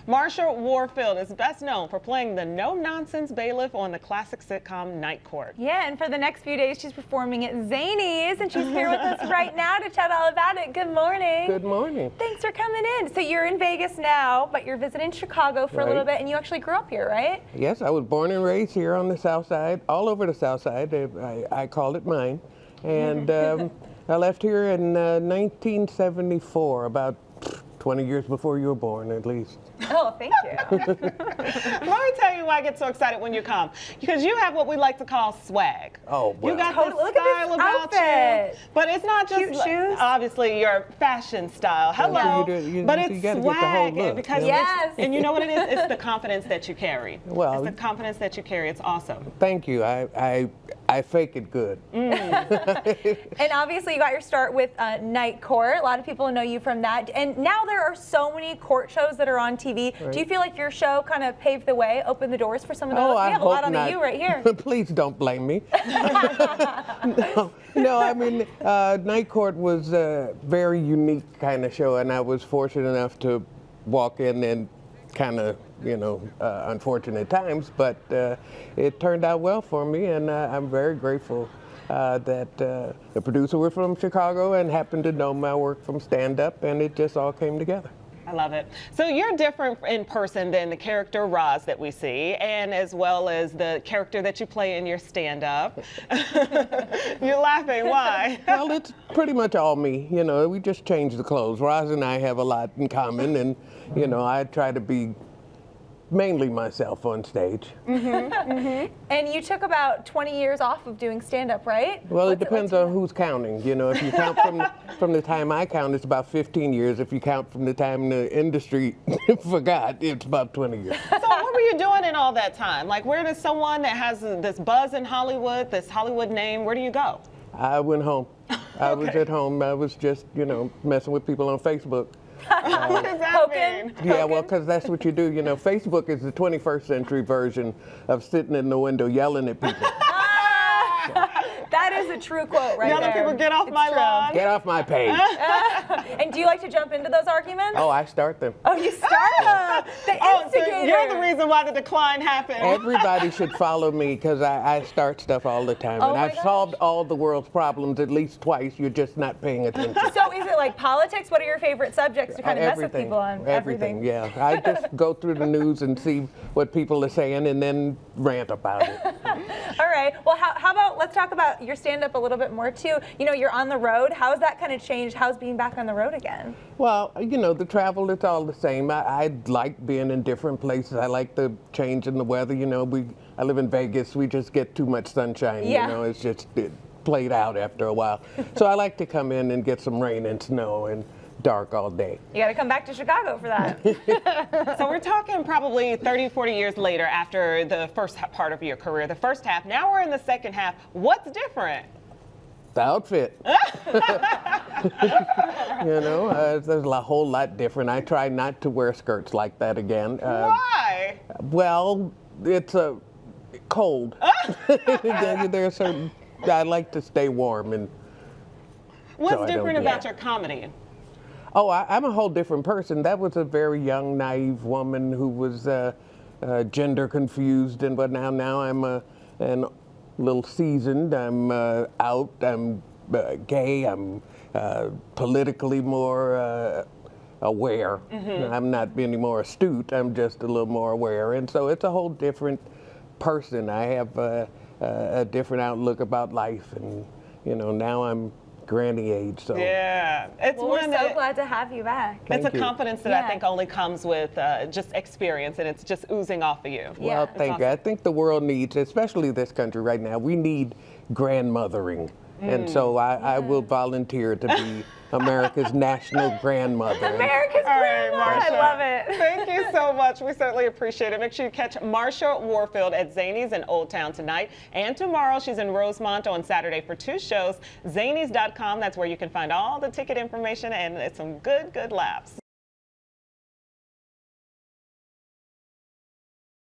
Marsha Warfield is best known for playing the no-nonsense bailiff on the classic sitcom Night Court. Yeah, and for the next few days, she's performing at Zanies, and she's here with us right now to chat all about it. Good morning. Good morning. Thanks for coming in. So you're in Vegas now, but you're visiting Chicago for a little bit, and you actually grew up here, right? Yes, I was born and raised here on the South Side, all over the South Side. I call it mine. And I left here in 1974, about 20 years before you were born, at least. Oh, thank you. Let me tell you why I get so excited when you come. Because you have what we like to call swag. Oh, well. You got this Look style at this about outfit. you. But it's not just Cute shoes. Obviously your fashion style. Hello. But it's swag. And because yes. and you know what it is? It's the confidence that you carry. Well, it's the confidence that you carry. It's awesome. Thank you. I fake it good. And obviously you got your start with Night Court. A lot of people know you from that. And now there are so many court shows that are on TV. Right. Do you feel like your show kind of paved the way, opened the doors for some of those? Oh, we have a lot on the U right here. Please don't blame me. No, I mean, Night Court was a very unique kind of show, and I was fortunate enough to walk in and kind of, unfortunate times, but it turned out well for me, and I'm very grateful that the producer was from Chicago and happened to know my work from stand-up, and it just all came together. I love it. So you're different in person than the character Roz that we see, and as well as the character that you play in your stand-up. You're laughing, why? Well, it's pretty much all me. We just change the clothes. Roz and I have a lot in common, and, I try to be mainly myself on stage. And you took about 20 years off of doing stand-up, right? Well, it depends on who's counting. If you count from the time I count, it's about 15 years. If you count from the time the industry forgot, it's about 20 years. So what were you doing in all that time? Like, where does someone that has this buzz in Hollywood, this Hollywood name, where do you go? I went home. I was at home. I was just, messing with people on Facebook. What does that mean? Yeah, well, because that's what you do. Facebook is the 21st century version of sitting in the window yelling at people. That is a true quote right there. Yelling people, get off my lawn. Get off my page. And do you like to jump into those arguments? Oh, I start them. Oh, you start them? The instigator. So you're the reason why the decline happened. Everybody should follow me because I start stuff all the time. Oh, and I've solved all the world's problems at least twice. You're just not paying attention. So is it like politics? What are your favorite subjects to kind of mess with people on? Everything, yeah. I just go through the news and see what people are saying and then rant about it. All right. Well, how about let's talk about your stand-up a little bit more too. You're on the road. How has that kind of changed? How's being back on the road again? Well, the travel, it's all the same. I like being in different places. I like the change in the weather. I live in Vegas. We just get too much sunshine. Yeah. It's just played out after a while. So I like to come in and get some rain and snow and dark all day. You got to come back to Chicago for that. So we're talking probably 30, 40 years later after the first part of your career, the first half. Now we're in the second half. What's different? The outfit. There's a whole lot different. I try not to wear skirts like that again. Why? Well, it's cold. There's certain. I like to stay warm, and what's different about your comedy? Oh, I'm a whole different person. That was a very young, naive woman who was gender confused and whatnot. Now I'm a little seasoned. I'm out. I'm gay. I'm politically more aware. I'm not any more astute. I'm just a little more aware. And so it's a whole different person. I have a different outlook about life. And, now I'm granny age. So yeah, we're so glad to have you back. It's a confidence that I think only comes with just experience, and it's just oozing off of you. Well, thank you. I think the world needs, especially this country right now, we need grandmothering. And so I will volunteer to be America's national grandmother. America's grandmother. I love it. Thank you so much. We certainly appreciate it. Make sure you catch Marsha Warfield at Zanies in Old Town tonight. And tomorrow she's in Rosemont on Saturday for 2 shows. Zanies.com, that's where you can find all the ticket information and some good laughs.